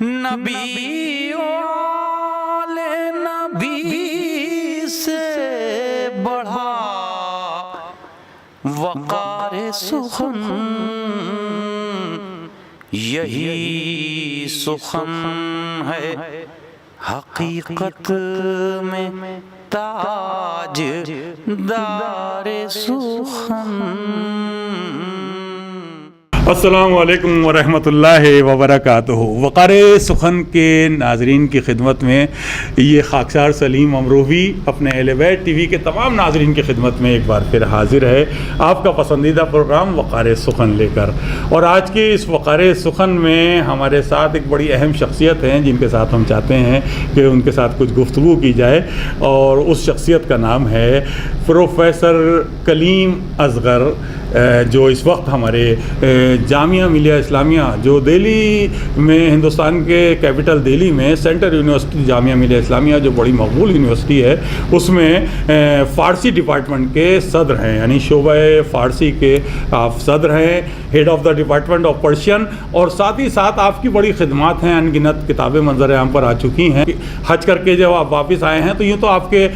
نبی والے نبی سے بڑھا وقار سخن، یہی سخن ہے حقیقت میں تاج دار سخن۔ السلام علیکم ورحمۃ اللہ وبرکاتہ۔ وقار سخن کے ناظرین کی خدمت میں یہ خاکسار سلیم امروہی اپنے اہل بیت ٹی وی کے تمام ناظرین کی خدمت میں ایک بار پھر حاضر ہے، آپ کا پسندیدہ پروگرام وقار سخن لے کر۔ اور آج کے اس وقار سخن میں ہمارے ساتھ ایک بڑی اہم شخصیت ہیں جن کے ساتھ ہم چاہتے ہیں کہ ان کے ساتھ کچھ گفتگو کی جائے، اور اس شخصیت کا نام ہے پروفیسر کلیم اصغر، جو اس وقت ہمارے جامعہ ملیہ اسلامیہ جو دہلی میں، ہندوستان کے کیپٹل دہلی میں سینٹر یونیورسٹی جامعہ ملیہ اسلامیہ جو بڑی مقبول یونیورسٹی ہے، اس میں فارسی ڈپارٹمنٹ کے صدر ہیں، یعنی شعبہ فارسی کے آپ صدر ہیں، head of the department of Persian, اور ساتھ ہی ساتھ آپ کی بڑی خدمات ہیں، ان گنت کتابیں منظر عام پر آ چکی ہیں۔ حج کر کے جب آپ واپس آئے ہیں تو یوں تو آپ کے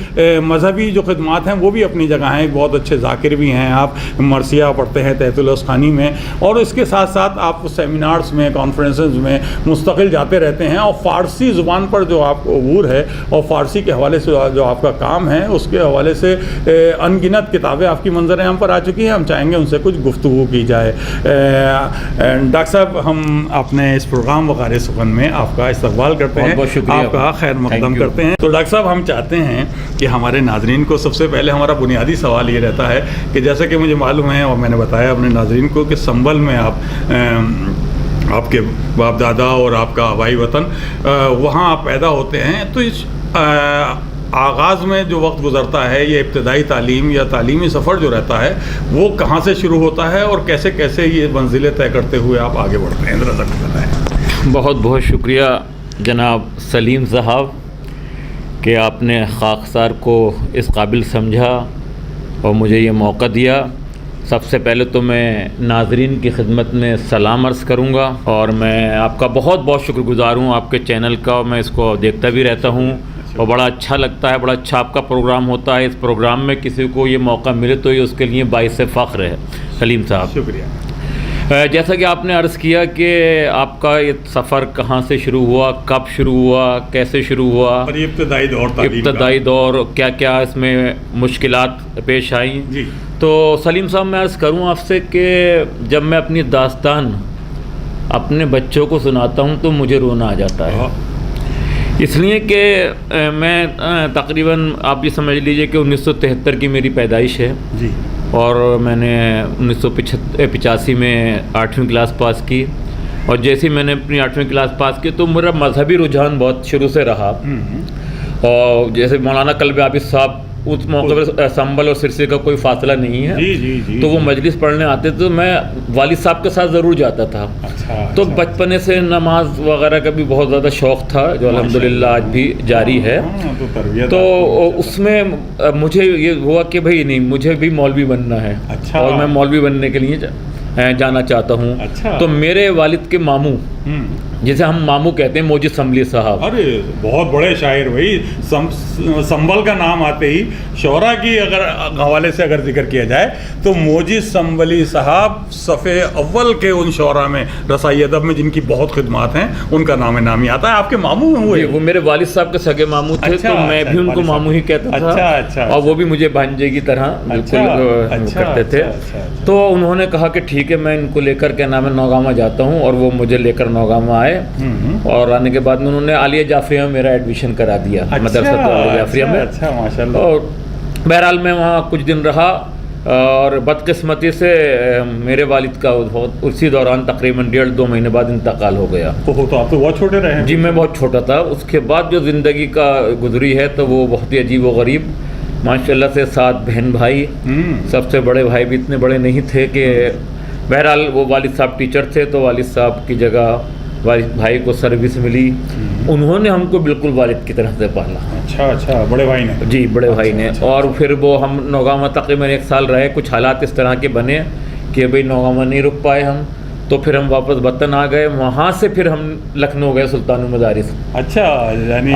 مذہبی جو خدمات ہیں وہ بھی اپنی جگہ ہیں، ایک بہت اچھے ذاکر بھی ہیں، آپ مرثیہ پڑھتے ہیں تحت الاسخانی میں، اور اس کے ساتھ ساتھ آپ سیمینارز میں، کانفرنسز میں مستقل جاتے رہتے ہیں، اور فارسی زبان پر جو آپ کو عبور ہے اور فارسی کے حوالے سے جو آپ کا کام ہے اس کے حوالے سے ان گنت کتابیں آپ کی منظر عام پر آ چکی ہیں۔ ہم چاہیں گے ان سے کچھ گفتگو کی جائے۔ ڈاکٹر صاحب، ہم اپنے اس پروگرام وقار سخن میں آپ کا استقبال کرتے ہیں، بہت شکریہ، آپ کا خیر مقدم کرتے ہیں۔ تو ڈاکٹر صاحب، ہم چاہتے ہیں کہ ہمارے ناظرین کو سب سے پہلے ہمارا بنیادی سوال یہ رہتا ہے کہ جیسا کہ مجھے معلوم ہے اور میں نے بتایا اپنے ناظرین کو کہ سنبل میں آپ کے باپ دادا اور آپ کا آبائی وطن وہاں آپ پیدا ہوتے ہیں، تو اس آغاز میں جو وقت گزرتا ہے، یہ ابتدائی تعلیم یا تعلیمی سفر جو رہتا ہے وہ کہاں سے شروع ہوتا ہے اور کیسے کیسے یہ منزلیں طے کرتے ہوئے آپ آگے بڑھتے ہیں، ذرا سا بتائیں۔ بہت بہت شکریہ جناب سلیم صاحب کہ آپ نے خاکسار کو اس قابل سمجھا اور مجھے یہ موقع دیا۔ سب سے پہلے تو میں ناظرین کی خدمت میں سلام عرض کروں گا، اور میں آپ کا بہت بہت شکر گزار ہوں آپ کے چینل کا، اور میں اس کو دیکھتا بھی رہتا ہوں اور بڑا اچھا لگتا ہے، بڑا اچھا آپ کا پروگرام ہوتا ہے۔ اس پروگرام میں کسی کو یہ موقع ملے تو یہ اس کے لیے باعث فخر ہے سلیم صاحب۔ شکریہ۔ جیسا کہ آپ نے عرض کیا کہ آپ کا یہ سفر کہاں سے شروع ہوا، کب شروع ہوا، کیسے شروع ہوا، اور یہ ابتدائی دور کیا کیا اس میں مشکلات پیش آئیں۔ جی، تو سلیم صاحب، میں عرض کروں آپ سے کہ جب میں اپنی داستان اپنے بچوں کو سناتا ہوں تو مجھے رونا آ جاتا ہے، اس لیے کہ میں تقریباً آپ یہ سمجھ لیجئے کہ 1973 کی میری پیدائش ہے، جی، اور میں نے 1985 میں 8ویں کلاس پاس کی، اور جیسے میں نے اپنی 8ویں کلاس پاس کی تو میرا مذہبی رجحان بہت شروع سے رہا، اور جیسے مولانا قلب عابد صاحب، اس موقع پر سنبل اور سرسی کا کوئی فاصلہ نہیں ہے، جی، تو وہ مجلس پڑھنے آتے تو میں والد صاحب کے ساتھ ضرور جاتا تھا۔ تو بچپنے سے نماز وغیرہ کا بھی بہت زیادہ شوق تھا، جو الحمدللہ آج بھی جاری ہے۔ تو اس میں مجھے یہ ہوا کہ بھئی نہیں، مجھے بھی مولوی بننا ہے، اور میں مولوی بننے کے لیے جانا چاہتا ہوں۔ تو میرے والد کے ماموں، جسے ہم ماموں کہتے ہیں، موجی سنبلی صاحب، ارے بہت بڑے شاعر بھائی، سنبل کا نام آتے ہی شعراء کی اگر حوالے سے اگر ذکر کیا جائے تو موجی سنبلی صاحب صفحے اول کے ان شعراء میں، رسائی ادب میں جن کی بہت خدمات ہیں، ان کا نام نامی آتا ہے۔ آپ کے ماموں ہوئے؟ وہ میرے والد صاحب کے سگے ماموں تھے، تو میں بھی ان کو ماموں ہی کہتا تھا، اور وہ بھی مجھے بھانجے کی طرح بالکل کرتے تھے۔ تو انہوں نے کہا کہ ٹھیک ہے، میں ان کو لے کر کے نام نوگاما جاتا ہوں، اور وہ مجھے لے کر نوگاما آئے، اور آنے کے بعد میں انہوں نے عالیہ جعفریہ میں میرا ایڈمیشن کرا دیا، مدرسہ عالیہ جعفریہ میں۔ اور بہرحال میں وہاں کچھ دن رہا، اور بدقسمتی سے میرے والد کا اسی دوران تقریباً 1.5-2 مہینے بعد انتقال ہو گیا۔ تو آپ تو بہت چھوٹے رہے ہیں؟ جی، میں بہت چھوٹا تھا۔ اس کے بعد جو زندگی کا گزری ہے تو وہ بہت ہی عجیب و غریب، ماشاءاللہ سے 7 بہن بھائی، سب سے بڑے بھائی بھی اتنے بڑے نہیں تھے کہ، بہرحال وہ والد صاحب ٹیچر تھے تو والد صاحب کی جگہ والد بھائی کو سروس ملی، انہوں نے ہم کو بالکل والد کی طرح سے پالا۔ اچھا، بڑے بھائی نے؟ جی، بڑے بھائی نے۔ اور پھر وہ ہم نوگاما تقریباً 1 سال رہے، کچھ حالات اس طرح کے بنے کہ بھئی نوگاما نہیں رک پائے ہم، تو پھر ہم واپس وطن آ گئے. وہاں سے پھر ہم لکھنؤ گئے سلطان المدارس. اچھا یعنی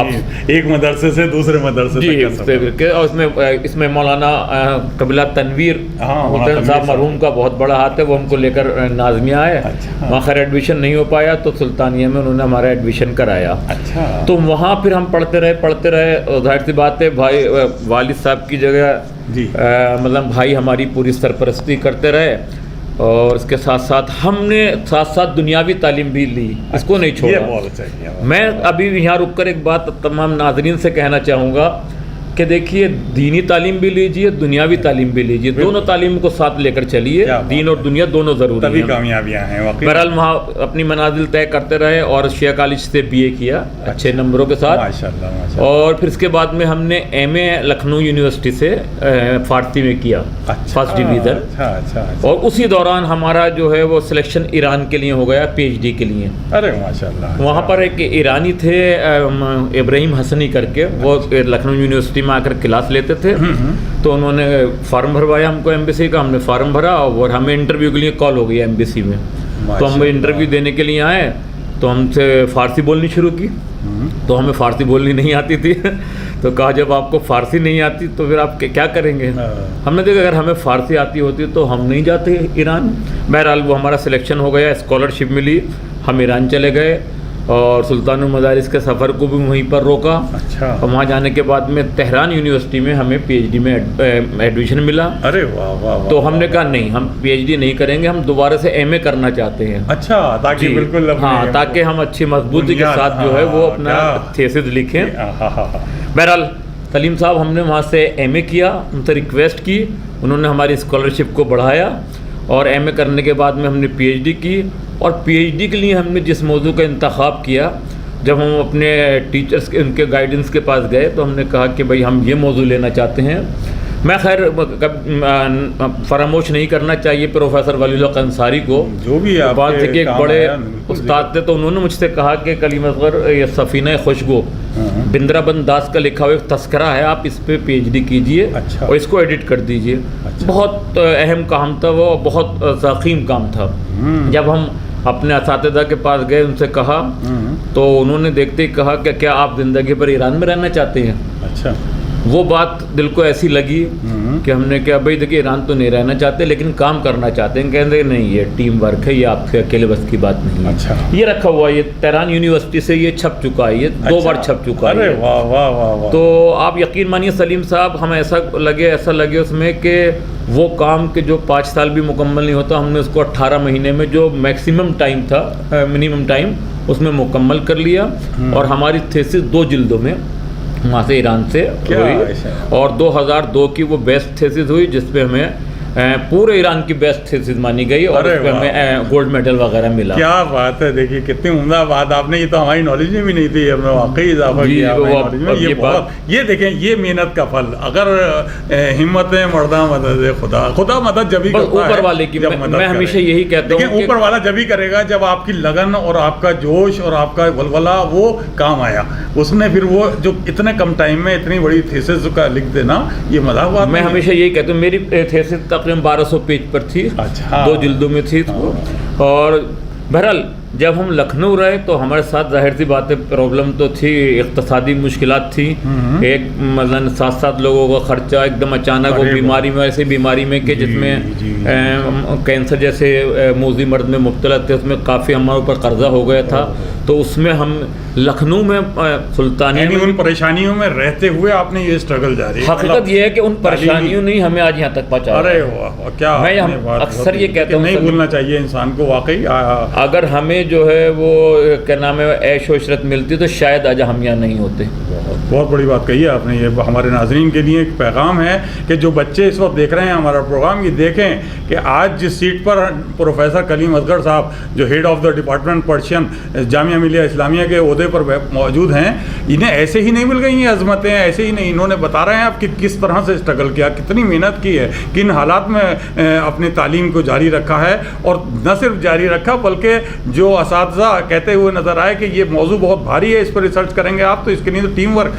ایک مدرسے سے دوسرے مدرسے جی. اور اس میں مولانا قبلہ تنویر محترم صاحب مرحوم کا بہت بڑا ہاتھ ہے, وہ ہم کو لے کر نازمیہ آئے. وہاں خیر ایڈمیشن نہیں ہو پایا تو سلطانیہ میں انہوں نے ہمارا ایڈمیشن کرایا. تو وہاں پھر ہم پڑھتے رہے. ظاہر سی بات ہے بھائی والد صاحب کی جگہ مطلب بھائی ہماری پوری سرپرستی کرتے رہے, اور اس کے ساتھ ساتھ ہم نے ساتھ دنیاوی تعلیم بھی لی, اس کو نہیں چھوڑا. میں ابھی یہاں رک کر ایک بات تمام ناظرین سے کہنا چاہوں گا کہ دیکھیے دینی تعلیم بھی لیجیے, دنیاوی تعلیم بھی لیجیے, دونوں تعلیم کو ساتھ لے کر چلیے. دین اور دنیا دونوں ضروری ہیں, تبھی کامیابیاں ہیں. بہرحال وہاں اپنی منازل طے کرتے رہے اور شیعہ کالج سے BA کیا اچھے نمبروں کے ساتھ. اور پھر اس کے بعد میں ہم نے MA لکھنؤ یونیورسٹی سے فارسی میں کیا, فرسٹ ڈویژن. اور اسی دوران ہمارا جو ہے وہ سلیکشن ایران کے لیے ہو گیا PhD کے لیے. ارے ماشاءاللہ. وہاں پر ایک ایرانی تھے ابراہیم حسنی کر کے, وہ لکھنؤ یونیورسٹی آ کر کلاس لیتے تھے. تو انہوں نے فارم بھروایا ہم کو ایمبیسی کا, ہم نے فارم بھرا اور ہمیں انٹرویو کے لیے کال ہو گئی ایمبیسی میں. تو ہم انٹرویو دینے کے لیے آئے تو ہم سے فارسی بولنی شروع کی. تو ہمیں فارسی بولنی نہیں آتی تھی. تو کہا جب آپ کو فارسی نہیں آتی تو پھر آپ کیا کریں گے. ہم نے دیکھا اگر ہمیں فارسی آتی ہوتی تو ہم نہیں جاتے ایران. بہرحال وہ ہمارا سلیکشن ہو گیا, اسکالرشپ ملی, ہم ایران چلے گئے اور سلطان المدارس کے سفر کو بھی وہیں پر روکا. اور وہاں جانے کے بعد میں تہران یونیورسٹی میں ہمیں PhD میں ایڈمیشن ملا. ارے واہ. تو ہم نے کہا نہیں, ہم PhD نہیں کریں گے, ہم دوبارہ سے MA کرنا چاہتے ہیں. اچھا, تاکہ بالکل تاکہ ہم اچھی مضبوطی کے ساتھ جو ہے وہ اپنا تھیسس لکھیں. بہرحال سلیم صاحب ہم نے وہاں سے MA کیا, ان سے ریکویسٹ کی, انہوں نے ہماری اسکالرشپ کو بڑھایا. اور MA کرنے کے بعد میں ہم نے PhD کی. اور PhD کے لیے ہم نے جس موضوع کا انتخاب کیا, جب ہم اپنے ٹیچرز ان کے گائیڈنس کے پاس گئے تو ہم نے کہا کہ بھائی ہم یہ موضوع لینا چاہتے ہیں. میں خیر فراموش نہیں کرنا چاہیے پروفیسر ولی اللہ قنصاری کو, جو بھی بات ہے کہ ایک بڑے استاد تھے. تو انہوں نے مجھ سے کہا کہ کلیم اصغر یہ سفینہ خوشگو بندرا بند داس کا لکھا ہوا ایک تذکرہ ہے, آپ اس پہ PhD کیجئے اور اس کو ایڈٹ کر دیجئے. بہت اہم کام تھا وہ, بہت ضخیم کام تھا. جب ہم اپنے اساتذہ کے پاس گئے, ان سے کہا تو انہوں نے دیکھتے ہی کہا کہ کیا آپ زندگی پر ایران میں رہنا چاہتے ہیں. اچھا. وہ بات دل کو ایسی لگی کہ ہم نے کہا بھائی دیکھیے ایران تو نہیں رہنا چاہتے لیکن کام کرنا چاہتے ہیں. کہتے نہیں, یہ ٹیم ورک ہے, یہ آپ کے اکیلے بس کی بات نہیں ہے. اچھا. یہ رکھا ہوا, یہ تہران یونیورسٹی سے یہ چھپ چکا ہے, یہ 2 بار چھپ چکا ہے. تو آپ یقین مانیے سلیم صاحب, ہمیں ایسا لگے اس میں کہ وہ کام کے جو 5 سال بھی مکمل نہیں ہوتا, ہم نے اس کو 18 مہینے میں جو میکسیمم ٹائم تھا, منیمم ٹائم, اس میں مکمل کر لیا. اور ہماری تھیسس 2 جلدوں میں وہاں سے ایران سے ہوئی, اور 2002 کی وہ بیسٹ تھیسس ہوئی جس پہ ہمیں پورے ایران کی بیسٹ تھیسس مانی گئی اور اس پہ ہمیں گولڈ میڈل وغیرہ ملا. کیا بات ہے, دیکھیے کتنی عمدہ بات آپ نے, یہ تو ہماری نالج میں بھی نہیں تھی, ہم نے واقعی اضافہ کیا یہ بہت. یہ دیکھیں یہ محنت کا پھل, اگر ہمت مردہ مدد خدا مدد جبھی کرتا ہے اوپر والے کی. میں ہمیشہ یہی کہتا ہوں کہ اوپر والا جبھی کرے گا جب آپ کی لگن اور آپ کا جوش اور آپ کا ولولہ وہ کام آیا. اس نے پھر وہ جو اتنے کم ٹائم میں اتنی بڑی تھیسس کا لکھ دینا, یہ مذاق بات. میں ہمیشہ یہی کہتا ہوں, میری تھیسس تقریباً 1200 پیج پر تھی, 2 جلدوں میں تھی. اور بہرحال جب ہم لکھنؤ رہے تو ہمارے ساتھ ظاہر سی بات ہے پرابلم تو تھی, اقتصادی مشکلات تھی. ایک مثلاً 7 لوگوں کا خرچہ ایک دم اچانک, وہ بیماری میں, ایسی بیماری میں کہ جس میں کینسر جیسے موذی مرض میں مبتلا تھے, اس میں کافی ہمارے اوپر قرضہ ہو گیا تھا. تو اس میں ہم لکھنؤ میں سلطانیہ میں ان پریشانیوں میں رہتے ہوئے آپ نے یہ اسٹرگل جاری. حقیقت یہ ہے کہ ان پریشانیوں نے ہمیں آج یہاں تک پہنچایا. ارے واہ, کیا میں اکثر یہ کہتا ہوں نہیں بھولنا چاہیے انسان کو واقعی. اگر ہمیں جو ہے وہ کیا نام ہے عیش و عشرت ملتی تو شاید آج ہم یہاں نہیں ہوتے. بہت بڑی بات کہی ہے آپ نے. یہ ہمارے ناظرین کے لیے ایک پیغام ہے کہ جو بچے اس وقت دیکھ رہے ہیں ہمارا پروگرام, یہ دیکھیں کہ آج جس سیٹ پر پروفیسر کلیم اصغر صاحب جو head of the department Persian Jamia Millia Islamia کے عہدے پر موجود ہیں, انہیں ایسے ہی نہیں مل گئی ہیں عظمتیں, ایسے ہی نہیں. انہوں نے بتا رہے ہیں آپ کہ کس طرح سے اسٹرگل کیا, کتنی محنت کی ہے, کن حالات میں اپنی تعلیم کو جاری رکھا ہے. اور نہ صرف جاری رکھا بلکہ جو اساتذہ کہتے ہوئے نظر آئے کہ یہ موضوع بہت بھاری ہے, اس پر ریسرچ کریں گے آپ تو اس کے لیے تو ٹیم ورک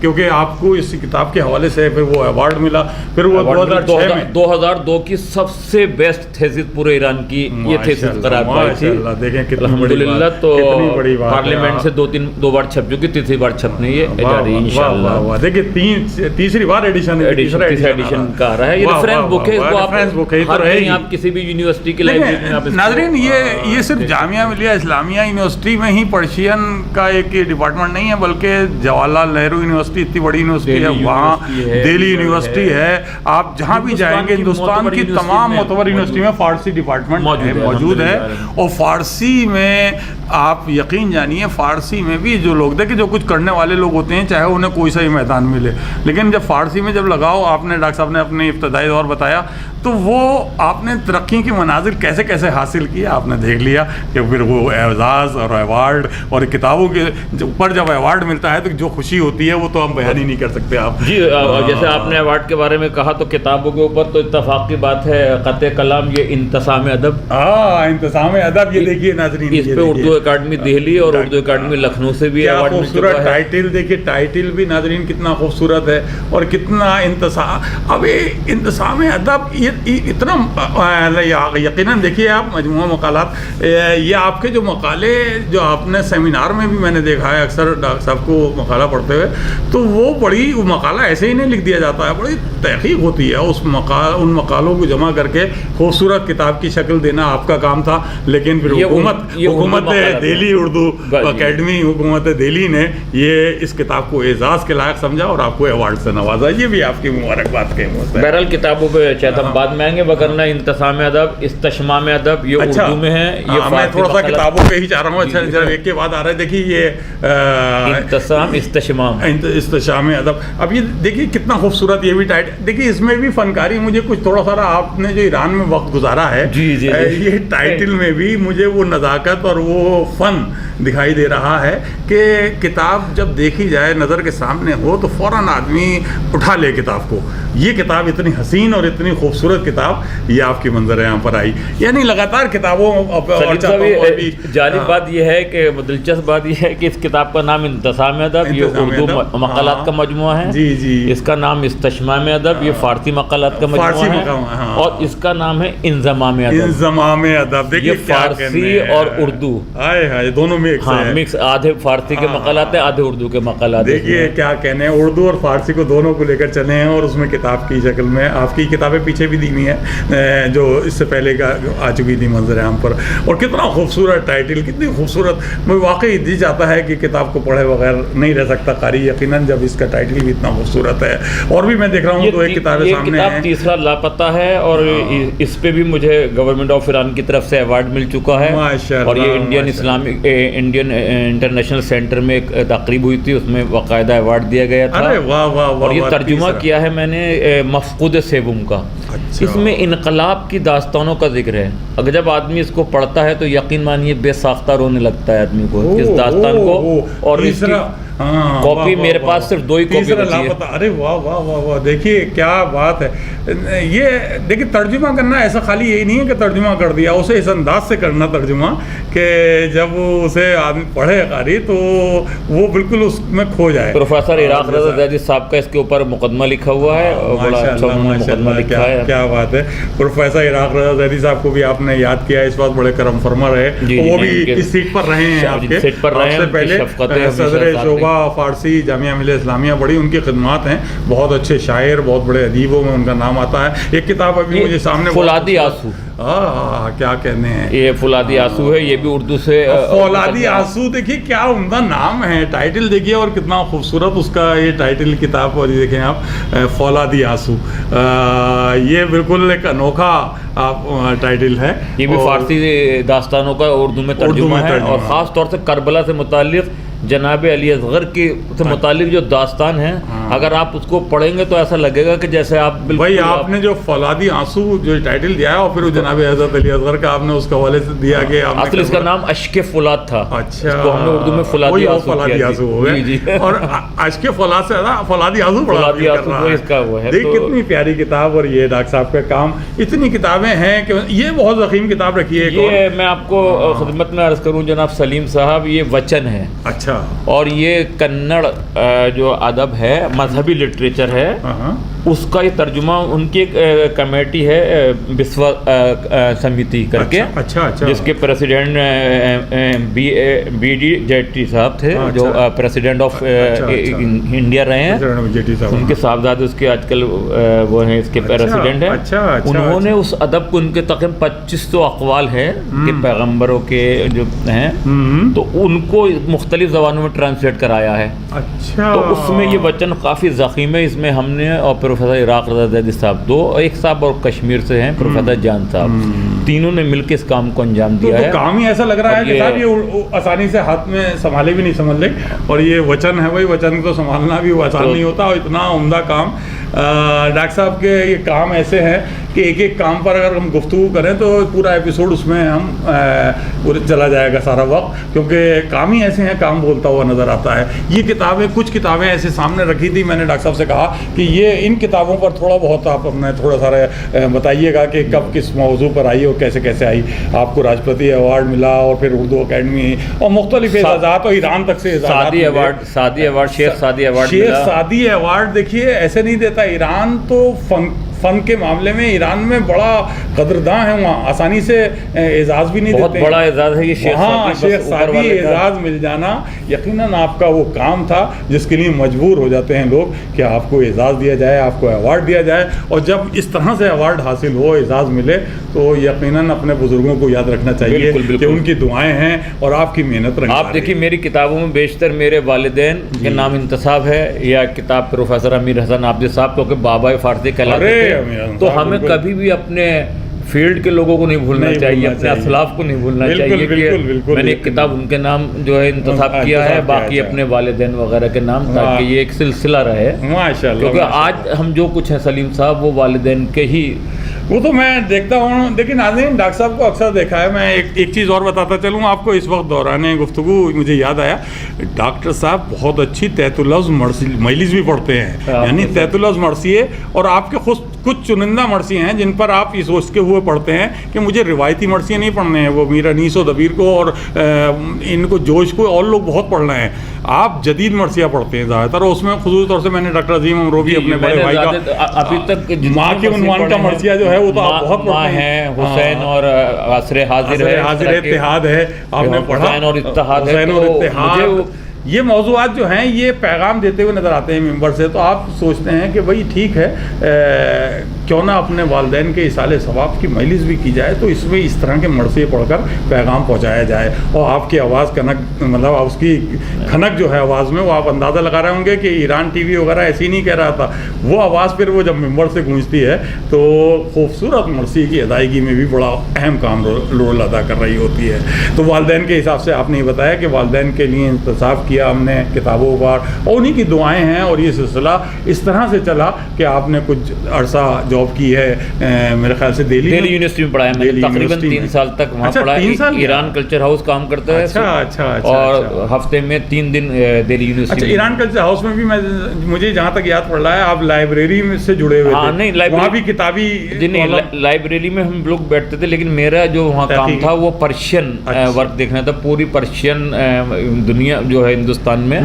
کیونکہ آپ کو اس کتاب کے حوالے سے پھر وہ ایوارڈ ملا، پھر وہ 2002 کی سب سے بیسٹ تھیسس پورے ایران کی یہ تھیسس قرار پائی تھی الحمدللہ. تو پارلیمنٹ سے 2 بار چھپ چکی، تیسری بار چھپنے یہ جاری انشاءاللہ. دیکھیے تیسری بار ایڈیشن کا آ رہا ہے. یہ ریفرنس بک ہے، اس کو آپ کسی بھی یونیورسٹی کی لائبریری میں. ناظرین یہ صرف جامعہ ملیہ اسلامیہ یونیورسٹی میں ہی پرشین کا ایک ڈپارٹمنٹ نہیں ہے، بلکہ جواہر لال نہرو یونیورسٹی اتنی بڑی یونیورسٹی ہے، وہاں دہلی یونیورسٹی ہے. آپ جہاں بھی جائیں گے ہندوستان کی تمام معتبر یونیورسٹی میں فارسی ڈپارٹمنٹ موجود ہے. اور فارسی میں آپ یقین جانیے فارسی میں بھی جو لوگ دیکھیں جو کچھ کرنے والے لوگ ہوتے ہیں چاہے انہیں کوئی سا ہی میدان ملے، لیکن جب فارسی میں جب لگاؤ، آپ نے ڈاکٹر صاحب نے اپنے ابتدائی دور بتایا، تو وہ آپ نے ترقی کی مناظر کیسے کیسے حاصل کیا آپ نے دیکھ لیا کہ پھر وہ اعزاز اور ایوارڈ اور کتابوں کے اوپر جب ایوارڈ ملتا ہے تو جو خوشی ہوتی ہے وہ تو ہم بیان ہی نہیں کر سکتے. آپ جی جیسے آپ نے ایوارڈ کے بارے میں کہا تو کتابوں کے اوپر تو اتفاق کی بات ہے، قطع کلام یہ انتسام ادب. انتسام ادب یہ دیکھیے ناظرین، اس پہ اردو اکیڈمی دہلی اور اردو اکیڈمی لکھنؤ سے بھی ایوارڈ مل چکا ہے. ٹائٹل دیکھیے، ٹائٹل بھی ناظرین کتنا خوبصورت ہے اور کتنا انتسام. اب یہ انتسام ادب اتنا یقیناً دیکھیے آپ مجموعہ مقالات، یہ آپ کے جو مقالے جو آپ نے سیمینار میں بھی میں نے دیکھا ہے اکثر ڈاکٹر صاحب کو مقالہ پڑھتے ہوئے، تو وہ مقالہ ایسے ہی نہیں لکھ دیا جاتا ہے، بڑی تحقیق ہوتی ہے ان مقالوں کو جمع کر کے خوبصورت کتاب کی شکل دینا آپ کا کام تھا. لیکن پھر حکومت دہلی اردو اکیڈمی، حکومت دہلی نے یہ اس کتاب کو اعزاز کے لائق سمجھا اور آپ کو ایوارڈ سے نوازا. یہ بھی آپ کی مبارکباد کے موسم. بہرحال کتابوں پہ شاید ہم بعد میں آئیں گے، وگرنہ انتسام ادب، استشمام ادب یہ اردو میں ہے. یہ میں تھوڑا سا کتابوں پہ ہی چاہ رہا ہوں. اچھا ایک کے بعد آ رہا ہے. دیکھیے یہ انتسام استشام ادب. اب یہ دیکھیے کتنا خوبصورت یہ بھی ٹائٹل. دیکھیے اس میں بھی فنکاری مجھے کچھ تھوڑا سا آپ نے جو ایران میں وقت گزارا ہے، یہ ٹائٹل میں بھی مجھے وہ نزاکت اور وہ فن دکھائی دے رہا ہے کہ کتاب جب دیکھی جائے نظر کے سامنے ہو تو فوراً آدمی اٹھا لے کتاب کو. یہ کتاب اتنی حسین اور اتنی خوبصورت کتاب یہ آپ کی منظر یہاں پر آئی. یعنی لگاتار کتابوں. جالب بات یہ ہے کہ دلچسپ بات یہ ہے کہ اس کتاب کا نام انتسام ادب، یہ اردو مقالات کا مجموعہ ہے. جی جی. اس کا نام استشمام ادب، یہ فارسی مقالات کا مجموعہ ہے. اور اس کا نام ہے انضمام ادب. انضمام ادب دیکھیے فارسی اور اردو دونوں میں مکس، آدھے فارسی کے مقالات ہیں آدھے اردو کے مقالات. دیکھیے کیا کہنے ہیں، اردو اور فارسی کو دونوں کو لے کر چلے ہیں اور اس میں کتاب کی شکل میں آپ کی کتابیں پیچھے بھی دی ہوئی ہیں جو اس سے پہلے کا آ چکی تھی منظر عام پر. اور کتنا خوبصورت ٹائٹل، کتنی خوبصورت. مجھے واقعی دی جاتا ہے کہ کتاب کو پڑھے بغیر نہیں رہ سکتا قاری یقیناً جب اس کا ٹائٹل بھی اتنا خوبصورت ہے. اور بھی میں دیکھ رہا ہوں تو ایک کتاب سامنے ہے، تیسرا لاپتہ ہے، اور اس پہ بھی مجھے گورنمنٹ آف ایران کی طرف سے ایوارڈ مل چکا ہے. اور یہ انڈین انٹرنیشنل سینٹر میں ایک تقریب ہوئی تھی، اس میں باقاعدہ ایوارڈ دیا گیا تھا. اور یہ ترجمہ کیا ہے میں نے مفقود سیوم کا. اس میں انقلاب کی داستانوں کا ذکر ہے. اگر جب آدمی اس کو پڑھتا ہے تو یقین مانیے بے ساختہ رونے لگتا ہے آدمی کو اس داستان کو. اور اس کی کاپی میرے پاس صرف 2 ہی کاپی بچی ہے. ارے واہ واہ واہ واہ، دیکھیے کیا بات ہے. یہ دیکھیے ترجمہ کرنا ایسا خالی یہی نہیں ہے کہ ترجمہ کر دیا، اسے اس انداز سے کرنا ترجمہ کہ جب اسے آدمی پڑھے قاری تو وہ بالکل اس میں کھو جائے. پروفیسر عراق رضا زیدی صاحب کا اس کے اوپر مقدمہ لکھا ہوا ہے، بڑا اچھا مقدمہ لکھا ہے. کیا بات ہے. پروفیسر عراق رضا زیدی صاحب کو بھی آپ نے یاد کیا، اس بات بڑے کرم فرما رہے. وہ بھی اس سیٹ پر رہے ہیں آپ کے، سے پہلے صدر شعبہ فارسی جامعہ ملیہ اسلامیہ. بڑی ان کی خدمات ہیں، بہت اچھے شاعر، بہت بڑے ادیبوں میں ان کا نام آتا ہے. ایک کتاب ابھی مجھے سامنے، فولادی آنسو. کیا کہنے ہیں، یہ فولادی آنسو ہے، یہ بھی اردو سے. فولادی آنسو دیکھیے کیا عمدہ نام ہے. ٹائٹل دیکھیے اور کتنا خوبصورت اس کا یہ ٹائٹل کتاب. اور دیکھیں آپ فولادی آنسو، یہ بالکل ایک انوکھا ٹائٹل ہے. یہ بھی فارسی داستانوں کا اردو میں ترجمہ ہے، اور خاص طور سے کربلا سے متعلق جناب علی اصغر کے سے متعلق جو داستان ہے، اگر آپ اس کو پڑھیں گے تو ایسا لگے گا کہ جیسے آپ بھائی آپ نے جو فولادی آنسو جو ٹائٹل دیا ہے اور پھر جناب حضرت علی اصغر کا آپ نے اس کے حوالے سے دیا کہ اصل اس کا نام اشک فولاد تھا. اچھا، اس کو ہم نے اردو میں فولادی آنسو ہو گیا. اور اشک فولاد سے فولادی آنسو اس کا وہ ہے. دیکھ کتنی پیاری کتاب. اور یہ ڈاکٹر صاحب کا کام، اتنی کتابیں ہیں کہ یہ بہت ضخیم کتاب رکھی ہے. یہ میں آپ کو خدمت میں عرض کروں جناب سلیم صاحب، یہ وچن ہے. اچھا اچھا. اور یہ کنڑ جو ادب ہے، مذہبی لٹریچر ہے، اس کا یہ ترجمہ ان کی ایک کمیٹی ہے بسوا سمیتی کر کے، جس کے پریسیڈنٹ بی ڈی جیٹلی صاحب تھے، جو پریسیڈنٹ آف انڈیا رہے ہیں. ان کے صاحبزادے اس کے آج کل وہ ہیں اس کے پریسیڈنٹ ہیں. انہوں نے اس ادب کو، ان کے تقریباً 2500 اقوال ہے کہ پیغمبروں کے جو ہیں، تو ان کو مختلف زبانوں میں ٹرانسلیٹ کرایا ہے. تو اس میں یہ وچن کافی ضخیم ہے. اس میں ہم نے اور پروفیسر عراق رضا زیدی صاحب، دو، ایک صاحب اور کشمیر سے ہیں پروفیسر جان صاحب، تینوں نے مل کے اس کام کو انجام دیا ہے. کام ہی ایسا لگ رہا ہے کہ صاحب یہ آسانی سے ہاتھ میں سنبھالے بھی نہیں سمجھ لے. اور یہ وچن ہے، وہی وچن کو سنبھالنا بھی آسان نہیں ہوتا، اور اتنا عمدہ کام. ڈاکٹر صاحب کے یہ کام ایسے ہیں کہ ایک ایک کام پر اگر ہم گفتگو کریں تو پورا ایپیسوڈ اس میں ہم پورے چلا جائے گا سارا وقت، کیونکہ کام ہی ایسے ہیں، کام بولتا ہوا نظر آتا ہے. یہ کتابیں، کچھ کتابیں ایسے سامنے رکھی تھی، میں نے ڈاکٹر صاحب سے کہا کہ یہ ان کتابوں پر تھوڑا بہت آپ اپنا تھوڑا سارا بتائیے گا کہ کب کس موضوع پر آئی اور کیسے کیسے آئی. آپ کو راجپتی ایوارڈ ملا، اور پھر اردو اکیڈمی اور مختلف اعزازات، اور ایران تک سے سعدی ایوارڈ، شیخ سعدی ایوارڈ. دیکھیے ایسے نہیں دیتا ایران، تو فن کے معاملے میں ایران میں بڑا قدرداں ہے، وہاں آسانی سے اعزاز بھی نہیں دیتے. بہت بڑا اعزاز ہے یہ شیخ سعدی اعزاز مل جانا یقیناً آپ کا وہ کام تھا جس کے لیے مجبور ہو جاتے ہیں لوگ کہ آپ کو اعزاز دیا جائے، آپ کو ایوارڈ دیا جائے. اور جب اس طرح سے ایوارڈ حاصل ہو، اعزاز ملے، تو یقیناً اپنے بزرگوں کو یاد رکھنا چاہیے کہ ان کی دعائیں ہیں اور آپ کی محنت رہی. آپ دیکھیے میری کتابوں میں بیشتر میرے والدین کے نام انتصاب ہے، یا کتاب پروفیسر امیر حسن عابدی صاحب، کیونکہ بابا فارسی کہلاتے تھے. تو ہمیں کبھی بھی اپنے فیلڈ کے لوگوں کو نہیں بھولنا چاہیے، اپنے اسلاف کو نہیں بھولنا چاہیے کہ میں نے ایک کتاب ان کے نام جو ہے انتصاب کیا ہے، باقی اپنے والدین وغیرہ کے نام، تاکہ یہ ایک سلسلہ رہے. کیونکہ آج ہم جو کچھ ہیں سلیم صاحب، وہ والدین کے ہی. وہ تو میں دیکھتا ہوں. دیکھیں ناظرین، ڈاکٹر صاحب کو اکثر دیکھا ہے. میں ایک چیز اور بتاتا چلوں آپ کو. اس وقت دوران گفتگو مجھے یاد آیا، ڈاکٹر صاحب بہت اچھی تحت اللفظ مجلس بھی پڑھتے ہیں، یعنی تحت اللفظ مرثیے. اور آپ کے خود کچھ چنندہ مرثیے ہیں جن پر آپ یہ سوچتے ہوئے پڑھتے ہیں کہ مجھے روایتی مرثیے نہیں پڑھنے ہیں، وہ میر انیس و دبیر کو اور ان کو جوش کو اور لوگ بہت پڑھ رہے ہیں. آپ جدید مرثیہ پڑھتے ہیں زیادہ تر. اس میں خصوصی طور سے میں نے ڈاکٹر عظیم امروی اپنے بڑے بھائی کا ابھی تک ماں کے عنوان کا مرثیہ جو ہے وہ تو آپ بہت پڑھتے ہیں. حسین اور عصر حاضر اتحاد ہے، آپ نے پڑھا. حسین اور اتحاد. یہ موضوعات جو ہیں یہ پیغام دیتے ہوئے نظر آتے ہیں ممبر سے. تو آپ سوچتے ہیں کہ بھائی ٹھیک ہے، کیوں نہ اپنے والدین کے اصالِ ثواب کی مجلس بھی کی جائے، تو اس میں اس طرح کے مرثیے پڑھ کر پیغام پہنچایا جائے. اور آپ کی آواز کنک، مطلب اس کی کھنک جو ہے آواز میں، وہ آپ اندازہ لگا رہے ہوں گے کہ ایران ٹی وی وغیرہ ایسی نہیں کہہ رہا تھا. وہ آواز پھر وہ جب ممبر سے گونجتی ہے تو خوبصورت مرثیے کی ادائیگی میں بھی بڑا اہم کام رول ادا کر رہی ہوتی ہے. تو والدین کے حساب سے آپ نے بتایا کہ والدین کے لیے انتصاب کیا ہم نے کتابوں پر، اور انہی کی دعائیں ہیں. اور یہ سلسلہ اس طرح سے چلا کہ آپ نے کچھ عرصہ جاب کی ہے میرے خیال سے دہلی یونیورسٹی میں پڑھایا. میں نے تقریباً 3 سال تک وہاں پڑھا. ایران کلچر ہاؤس کام کرتا ہے، اور ہفتے میں 3 دن Delhi university. Iran culture house میں بھی مجھے جہاں تک یاد پڑ رہا ہے آپ لائبریری میں سے جڑے ہوئے تھے. نہیں، وہاں بھی کتابی لائبریری میں ہم لوگ بیٹھتے تھے، لیکن میرا جو وہاں کام تھا وہ پرشین ورک دیکھنا تھا. پوری پرشین دنیا جو ہے ہندوستان میں،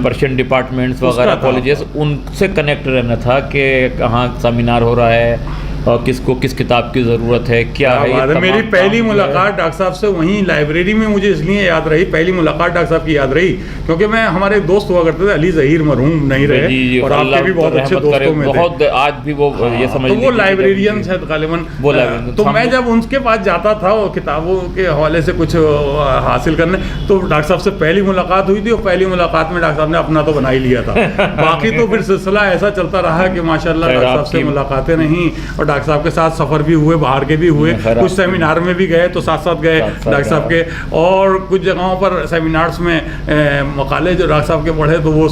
پرشین ڈپارٹمنٹس وغیرہ کالجز، ان سے کنیکٹ رہنا تھا کہ کہاں سیمینار ہو رہا ہے اور کس کو کس کتاب کی ضرورت ہے، کیا ہے. میری پہلی ملاقات ڈاکٹر صاحب سے وہیں لائبریری میں مجھے اس لیے یاد رہی، پہلی ملاقات ڈاکٹر صاحب کی یاد رہی کیونکہ میں ہمارے دوست ہوا کرتے تھے، علی ظہیر مرحوم نہیں رہے، اور آپ کے بھی بہت اچھے دوستوں میں تھے. آج بھی وہ یہ سمجھ وہ لائبریرینس ہیں غالباً. تو میں جب ان کے پاس جاتا تھا وہ کتابوں کے حوالے سے کچھ حاصل کرنے، تو ڈاکٹر صاحب سے پہلی ملاقات ہوئی تھی. اور پہلی ملاقات میں ڈاکٹر صاحب نے اپنا تو بنا ہی لیا تھا. باقی تو پھر سلسلہ ایسا چلتا رہا کہ ماشاء اللہ ڈاکٹر صاحب سے ملاقاتیں نہیں، اور ڈاکٹر صاحب کے ساتھ سفر بھی ہوئے، باہر کے بھی ہوئے، کچھ سیمینار میں بھی گئے تو ساتھ ساتھ گئے ڈاکٹر صاحب کے. اور کچھ جگہوں پر سیمینارز میں مقالے جو ڈاکٹر صاحب کے پڑھے تو وہ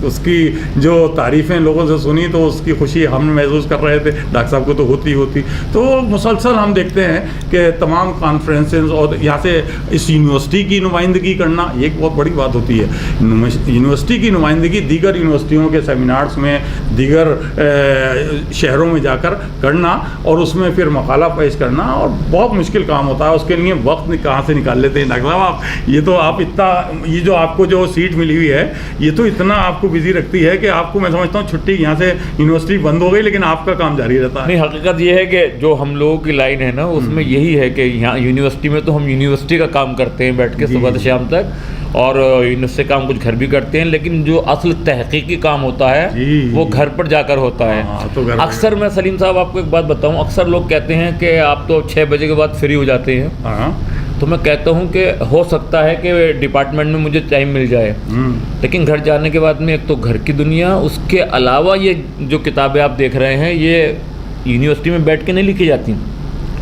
اس کی جو تعریفیں لوگوں سے سنی تو اس کی خوشی ہم محسوس کر رہے تھے. ڈاکٹر صاحب کو تو ہوتی ہوتی. تو مسلسل ہم دیکھتے ہیں کہ تمام کانفرنسز اور یہاں سے اس یونیورسٹی کی نمائندگی کرنا یہ ایک بہت بڑی بات ہوتی ہے. یونیورسٹی کی نمائندگی دیگر یونیورسٹیوں کے سیمینارز میں، دیگر شہروں میں جا کر کرنا پڑھنا اور اس میں پھر مقالہ پیش کرنا، اور بہت مشکل کام ہوتا ہے، اس کے لیے وقت کہاں سے نکال لیتے ہیں ڈاکٹر صاحب آپ؟ یہ تو آپ اتنا، یہ جو آپ کو جو سیٹ ملی ہوئی ہے یہ تو اتنا آپ کو بزی رکھتی ہے کہ آپ کو میں سمجھتا ہوں چھٹی یہاں سے یونیورسٹی بند ہو گئی لیکن آپ کا کام جاری رہتا ہے. نہیں، حقیقت یہ ہے کہ جو ہم لوگوں کی لائن ہے نا اس میں یہی ہے کہ یہاں یونیورسٹی میں تو ہم یونیورسٹی کا کام کرتے ہیں بیٹھ کے صبح سے شام تک، اور یونیورسٹی کام کچھ گھر بھی کرتے ہیں، لیکن جو اصل تحقیقی کام ہوتا ہے وہ گھر پر جا کر ہوتا ہے. اکثر میں سلیم صاحب آپ کو ایک بات بتاؤں، اکثر لوگ کہتے ہیں کہ آپ تو 6 بجے کے بعد فری ہو جاتے ہیں، تو میں کہتا ہوں کہ ہو سکتا ہے کہ ڈپارٹمنٹ میں مجھے ٹائم مل جائے، لیکن گھر جانے کے بعد میں ایک تو گھر کی دنیا، اس کے علاوہ یہ جو کتابیں آپ دیکھ رہے ہیں یہ یونیورسٹی میں بیٹھ کے نہیں لکھی جاتی،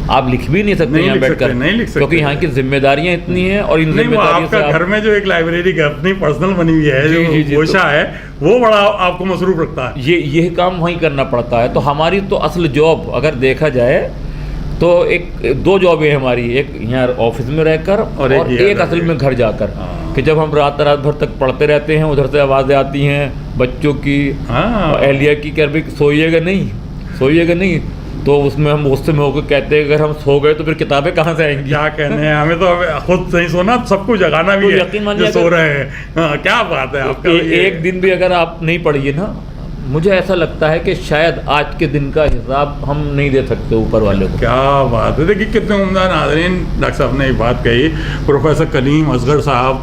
آپ لکھ بھی نہیں سکتے یہاں بیٹھ کر، کیونکہ یہاں کی ذمہ داریاں اتنی ہیں، اور ان ذمہ داریوں سے گھر میں جو ایک لائبریری اپنی پرسنل بنی ہوئی ہے جو گوشہ ہے وہ بڑا آپ کو مصروف رکھتا ہے، یہ کام وہیں کرنا پڑتا ہے. تو ہماری تو اصل جاب اگر دیکھا جائے تو 2 جابیں ہیں ہماری، ایک یہاں آفس میں رہ کر اور ایک اصل میں گھر جا کر، کہ جب ہم رات بھر تک پڑھتے رہتے ہیں، ادھر سے آوازیں آتی ہیں بچوں کی، اہلیہ کی، کہ ابھی سوئیے گا نہیں، تو اس میں ہم غصے میں ہو کے کہتے ہیں اگر ہم سو گئے تو پھر کتابیں کہاں سے آئیں گی؟ کیا کہنے ہیں، ہمیں تو خود نہیں سونا، سب کو جگانا بھی ہے جو سو رہے ہیں. کیا بات ہے آپ کا، ایک دن بھی اگر آپ نہیں پڑھیے نا، مجھے ایسا لگتا ہے کہ شاید آج کے دن کا حساب ہم نہیں دے سکتے اوپر والے کو. کیا بات ہے، دیکھیے کتنے عمدہ ناظرین ڈاکٹر صاحب نے ایک بات کہی. پروفیسر کلیم اصغر صاحب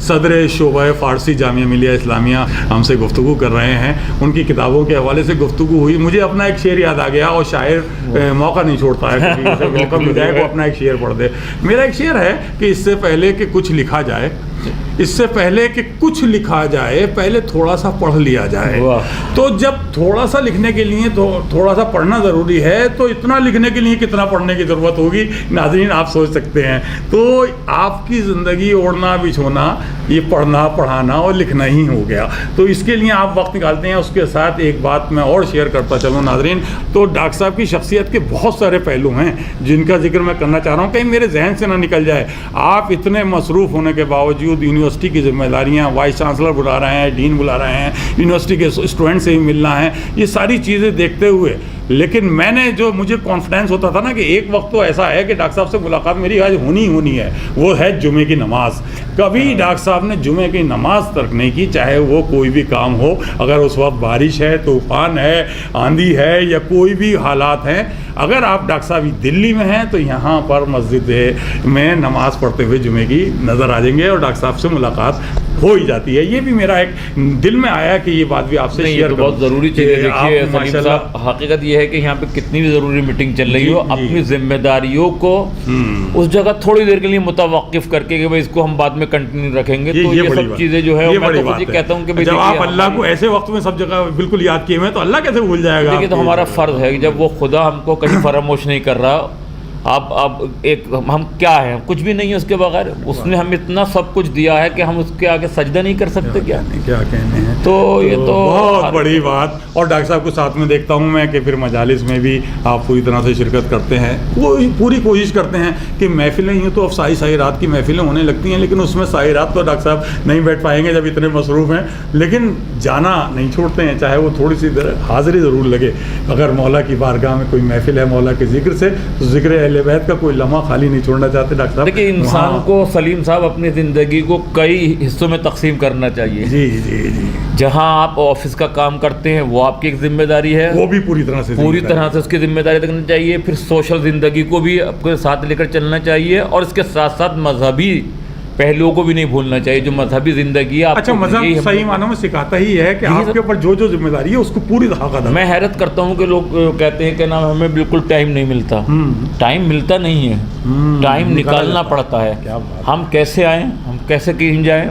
صدر شعبہ فارسی جامعہ ملیہ اسلامیہ ہم سے گفتگو کر رہے ہیں، ان کی کتابوں کے حوالے سے گفتگو ہوئی. مجھے اپنا ایک شعر یاد آ گیا، اور شاعر موقع نہیں چھوڑتا ہے، موقع مل جائے وہ اپنا ایک شعر پڑھ دے. میرا ایک شعر ہے کہ اس سے پہلے کہ کچھ لکھا جائے پہلے تھوڑا سا پڑھ لیا جائے. تو جب تھوڑا سا لکھنے کے لیے تو تھوڑا سا پڑھنا ضروری ہے، تو اتنا لکھنے کے لیے کتنا پڑھنے کی ضرورت ہوگی ناظرین آپ سوچ سکتے ہیں. تو آپ کی زندگی اوڑھنا بچھونا یہ پڑھنا پڑھانا اور لکھنا ہی ہو گیا. تو اس کے لیے آپ وقت نکالتے ہیں. اس کے ساتھ ایک بات میں اور شیئر کرتا چلوں ناظرین. تو ڈاکٹر صاحب کی شخصیت کے بہت سارے پہلو ہیں جن کا ذکر میں کرنا چاہ رہا ہوں، کہیں میرے ذہن سے نہ نکل جائے. آپ اتنے مصروف ہونے کے باوجود یونیورسٹی کی ذمہ داریاں، وائس چانسلر بلا رہے ہیں، ڈین بلا رہے ہیں، یونیورسٹی کے اسٹوڈنٹ سے بھی ملنا ہے، یہ ساری چیزیں دیکھتے ہوئے لیکن میں نے جو مجھے کانفیڈنس ہوتا تھا نا کہ ایک وقت تو ایسا ہے کہ ڈاکٹر صاحب سے ملاقات میری آج ہونی ہے، وہ ہے جمعے کی نماز. کبھی ڈاکٹر صاحب نے جمعے کی نماز ترک نہیں کی، چاہے وہ کوئی بھی کام ہو. اگر اس وقت بارش ہے، طوفان ہے، آندھی ہے، یا کوئی بھی حالات ہیں، اگر آپ ڈاکٹر صاحب دلی میں ہیں تو یہاں پر مسجد میں نماز پڑھتے ہوئے جمعے کی نظر آ جائیں گے اور ڈاکٹر صاحب سے ملاقات ہو ہی جاتی ہے. یہ بھی میرا ایک دل میں آیا کہ یہ بات بھی آپ سے شیئر کروں. بہت ضروری چیز ہے. دیکھیے سلیم صاحب، حقیقت یہ ہے کہ یہاں پہ کتنی بھی ضروری میٹنگ چل رہی ہو، اپنی ذمہ داریوں کو اس جگہ تھوڑی دیر کے لیے متوقف کر کے کہ بھائی اس کو ہم بعد میں کنٹینیو رکھیں گے. تو یہ سب چیزیں جو ہے میں تو خود کہتا ہوں کہ جب آپ اللہ کو ایسے وقت میں سب جگہ بالکل یاد کیے ہوئے تو اللہ کیسے بھول جائے گا؟ دیکھیے تو ہمارا فرض ہے کہ جب وہ خدا ہم کو کہیں فراموش نہیں کر رہا، اب ایک ہم کیا ہیں، کچھ بھی نہیں ہے اس کے بغیر. اس نے ہمیں اتنا سب کچھ دیا ہے کہ ہم اس کے آگے سجدہ نہیں کر سکتے. کیا کہنے ہیں. تو یہ تو بہت بڑی بات. اور ڈاکٹر صاحب کو ساتھ میں دیکھتا ہوں میں کہ پھر مجالس میں بھی آپ پوری طرح سے شرکت کرتے ہیں، وہ پوری کوشش کرتے ہیں کہ محفلیں ہی تو اب سائی رات کی محفلیں ہونے لگتی ہیں، لیکن اس میں سائی رات تو ڈاکٹر صاحب نہیں بیٹھ پائیں گے جب اتنے مصروف ہیں، لیکن جانا نہیں چھوڑتے ہیں، چاہے وہ تھوڑی سی حاضری ضرور لگے. اگر مولا کی بارگاہ میں کوئی محفل ہے مولا کے ذکر سے، تو ذکر اہل بیت کا کوئی لمحہ خالی نہیں چھوڑنا چاہتے ڈاکٹر صاحب. دیکھیے انسان کو سلیم صاحب اپنی زندگی کو کئی حصوں میں تقسیم کرنا چاہیے. جی. جہاں آپ آفس کا کام کرتے ہیں وہ آپ کی ایک ذمہ داری ہے، وہ بھی پوری طرح سے اس کی ذمہ داری رکھنی چاہیے. پھر سوشل زندگی کو بھی اپنے ساتھ لے کر چلنا چاہیے، اور اس کے ساتھ ساتھ مذہبی پہلوؤں کو بھی نہیں بھولنا چاہیے. جو مذہبی زندگی ہے، اچھا مذہب صحیح معنوں میں سکھاتا ہی ہے کہ آپ کے اوپر جو ذمہ داری ہے اس کو پوری طرح ادا. میں حیرت کرتا ہوں کہ لوگ کہتے ہیں کہ نا ہمیں بالکل ٹائم نہیں ملتا. ٹائم ملتا نہیں ہے، ٹائم نکالنا پڑتا ہے. ہم کیسے آئیں، ہم کیسے کہیں جائیں،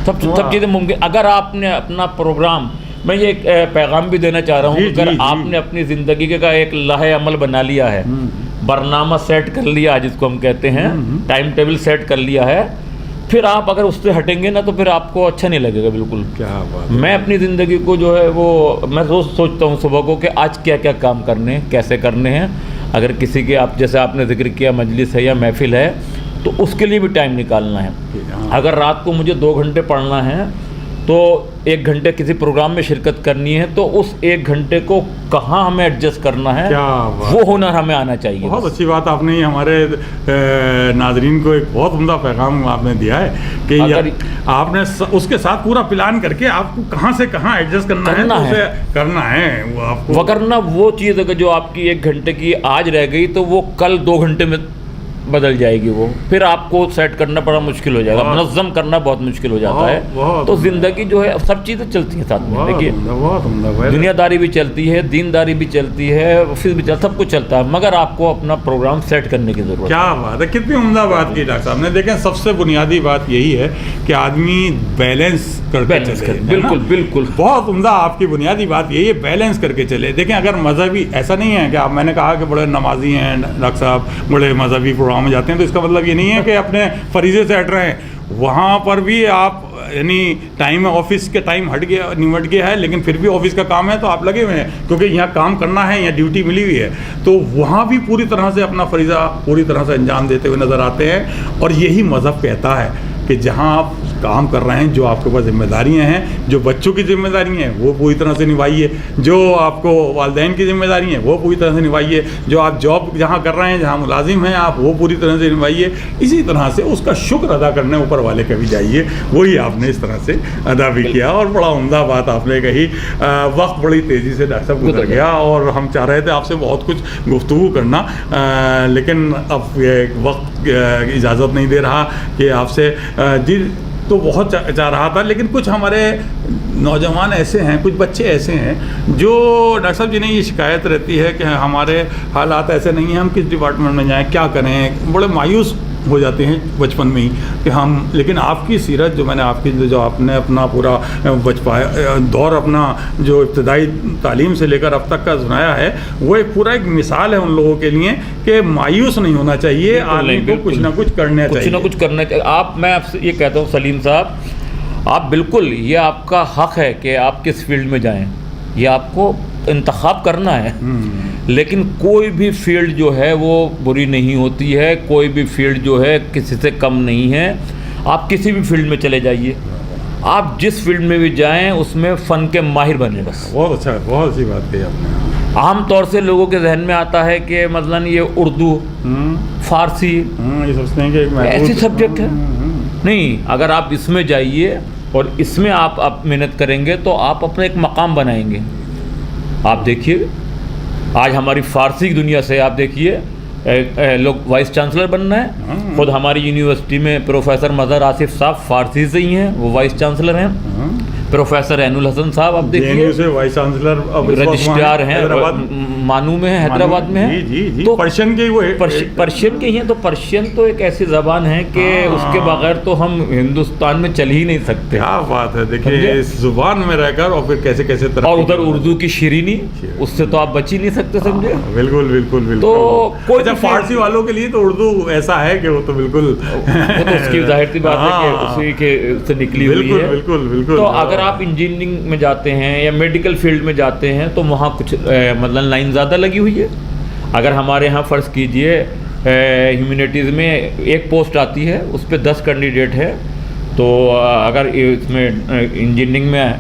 سب چیزیں ممکن. اگر آپ نے اپنا پروگرام، میں یہ ایک پیغام بھی دینا چاہ رہا ہوں، اگر آپ نے اپنی زندگی کا ایک لائحہ عمل بنا لیا ہے، برنامہ سیٹ کر لیا جس کو ہم کہتے ہیں، ٹائم ٹیبل سیٹ کر لیا ہے، پھر آپ اگر اس سے ہٹیں گے نا تو پھر آپ کو اچھا نہیں لگے گا بالکل. کیا بات. میں اپنی زندگی کو جو ہے وہ میں روز سوچتا ہوں صبح کو کہ آج کیا کیا کام کرنے ہیں، کیسے کرنے ہیں. اگر کسی کے آپ جیسے آپ نے ذکر کیا مجلس ہے یا محفل ہے تو اس کے لیے بھی ٹائم نکالنا ہے. اگر رات کو مجھے 2 گھنٹے پڑھنا ہے تو 1 گھنٹے کسی پروگرام میں شرکت کرنی ہے تو اس 1 گھنٹے کو کہاں ہمیں ایڈجسٹ کرنا ہے، وہ ہنر ہمیں آنا چاہیے. بہت اچھی بات آپ نے ہمارے ناظرین کو ایک بہت عمدہ پیغام آپ نے دیا ہے کہ آپ نے اس کے ساتھ پورا پلان کر کے آپ کو کہاں سے کہاں ایڈجسٹ کرنا ہے وہ آپ کو، وگرنہ وہ چیز اگر جو آپ کی 1 گھنٹے کی آج رہ گئی تو وہ کل 2 گھنٹے میں بدل جائے گی، وہ پھر آپ کو سیٹ کرنا بڑا مشکل ہو جائے گا، منظم کرنا بہت مشکل ہو جاتا ہے. تو زندگی جو ہے سب چیزیں چلتی ہیں ساتھ میں. دیکھیے دنیا داری بھی چلتی ہے، دینداری بھی چلتی ہے، آفس بھی چلتا ہے، سب کچھ چلتا ہے، مگر آپ کو اپنا پروگرام سیٹ کرنے کی ضرورت ہے. کیا بات ہے، کتنی عمدہ بات کی ڈاکٹر صاحب نے. دیکھیں سب سے بنیادی بات یہی ہے کہ آدمی بیلنس کر کے چلے. بالکل بالکل بہت عمدہ آپ کی بنیادی بات یہی ہے، بیلنس کر کے چلے. دیکھیں اگر مذہبی ایسا نہیں ہے کہ آپ، میں نے کہا کہ بڑے نمازی ہیں ڈاکٹر صاحب، بڑے مذہبی پروگرام میں جاتے ہیں، تو اس کا مطلب یہ نہیں ہے کہ اپنے فریضے سے ہٹ رہے ہیں. وہاں پر بھی آپ یعنی ٹائم آفس کے ٹائم نمٹ گیا ہے، لیکن پھر بھی آفس کا کام ہے تو آپ لگے ہوئے ہیں، کیونکہ یہاں کام کرنا ہے، یہاں ڈیوٹی ملی ہوئی ہے. تو وہاں بھی پوری طرح سے اپنا فریضہ پوری طرح سے انجام دیتے ہوئے نظر آتے ہیں. اور یہی مذہب کہتا ہے کہ جہاں آپ کام کر رہے ہیں، جو آپ کے پاس ذمہ داریاں ہیں، جو بچوں کی ذمہ داریاں ہیں وہ پوری طرح سے نبھائیے، جو آپ کو والدین کی ذمہ داری ہیں وہ پوری طرح سے نبھائیے، جو آپ جاب جہاں کر رہے ہیں، جہاں ملازم ہیں آپ، وہ پوری طرح سے نبھائیے. اسی طرح سے اس کا شکر ادا کرنے اوپر والے کا بھی جائیے. وہی آپ نے اس طرح سے ادا بھی کیا، اور بڑا عمدہ بات آپ نے کہی. وقت بڑی تیزی سے ڈاکٹر صاحب گزر گیا اور ہم چاہ رہے تھے آپ سے بہت کچھ گفتگو کرنا، لیکن اب وقت اجازت نہیں دے رہا کہ آپ سے جی تو بہت چاہ رہا تھا. لیکن کچھ ہمارے نوجوان ایسے ہیں، کچھ بچے ایسے ہیں جو ڈاکٹر صاحب جنہیں یہ شکایت رہتی ہے کہ ہمارے حالات ایسے نہیں ہیں، ہم کس ڈپارٹمنٹ میں جائیں، کیا کریں، بڑے مایوس ہو جاتے ہیں بچپن میں ہی کہ ہم. لیکن آپ کی سیرت جو میں نے آپ کی جو آپ نے اپنا پورا دور اپنا جو ابتدائی تعلیم سے لے کر اب تک کا سنایا ہے، وہ ایک پورا ایک مثال ہے ان لوگوں کے لیے کہ مایوس نہیں ہونا چاہیے، آدمی کو کچھ نہ کچھ کرنا چاہیے، کچھ نہ کچھ کرنا چاہیے. میں آپ سے یہ کہتا ہوں سلیم صاحب، آپ بالکل یہ آپ کا حق ہے کہ آپ کس فیلڈ میں جائیں، یہ آپ کو انتخاب کرنا ہے. لیکن کوئی بھی فیلڈ جو ہے وہ بری نہیں ہوتی ہے، کوئی بھی فیلڈ جو ہے کسی سے کم نہیں ہے. آپ کسی بھی فیلڈ میں چلے جائیے، آپ جس فیلڈ میں بھی جائیں اس میں فن کے ماہر بنے. بس بہت اچھا، بہت اچھی بات کہی آپ نے. عام طور سے لوگوں کے ذہن میں آتا ہے کہ مثلاً یہ اردو، فارسی، یہ سوچتے ہیں کہ ایسی سبجیکٹ ہے. نہیں، اگر آپ اس میں جائیے اور اس میں آپ محنت کریں گے تو آپ اپنا ایک مقام بنائیں گے. آپ دیکھیے آج ہماری فارسی کی دنیا سے آپ دیکھیے لوگ وائس چانسلر بننا ہے. خود ہماری یونیورسٹی میں پروفیسر مظہر آصف صاحب فارسی سے ہی ہیں، وہ وائس چانسلر ہیں. پروفیسر عین الحسن صاحب آپ دیکھیے وائس چانسلر رجسٹرار ہیں، مانو میں ہیں، حیدرآباد میں ہیں. تو پرشین کے پرشین کے ہی ہیں. تو پرشین تو ایک ایسی زبان ہے کہ اس کے بغیر تو ہم ہندوستان میں چل ہی نہیں سکتے. کیا بات ہے، دیکھیے اس زبان میں رہ کر اور پھر کیسے کیسے طرح، اور ادھر اردو کی شیرینی، اس سے تو آپ بچ ہی نہیں سکتے. سمجھے؟ بالکل بالکل بالکل. تو کوئی فارسی والوں کے لیے تو اردو ایسا ہے کہ وہ تو بالکل وہ تو اس کی ظاہر سی بات ہے کہ اسی کے سے نکلی ہوئی ہے. بالکل بالکل. تو اگر آپ انجینئرنگ میں جاتے ہیں یا میڈیکل فیلڈ میں جاتے ہیں تو وہاں کچھ مطلب لائن زیادہ لگی ہوئی ہے. اگر ہمارے ہاں فرض کیجئے ہیومینٹیز میں ایک پوسٹ آتی ہے، اس پہ 10 کینڈیڈیٹ ہے، تو اگر اس میں انجینئرنگ میں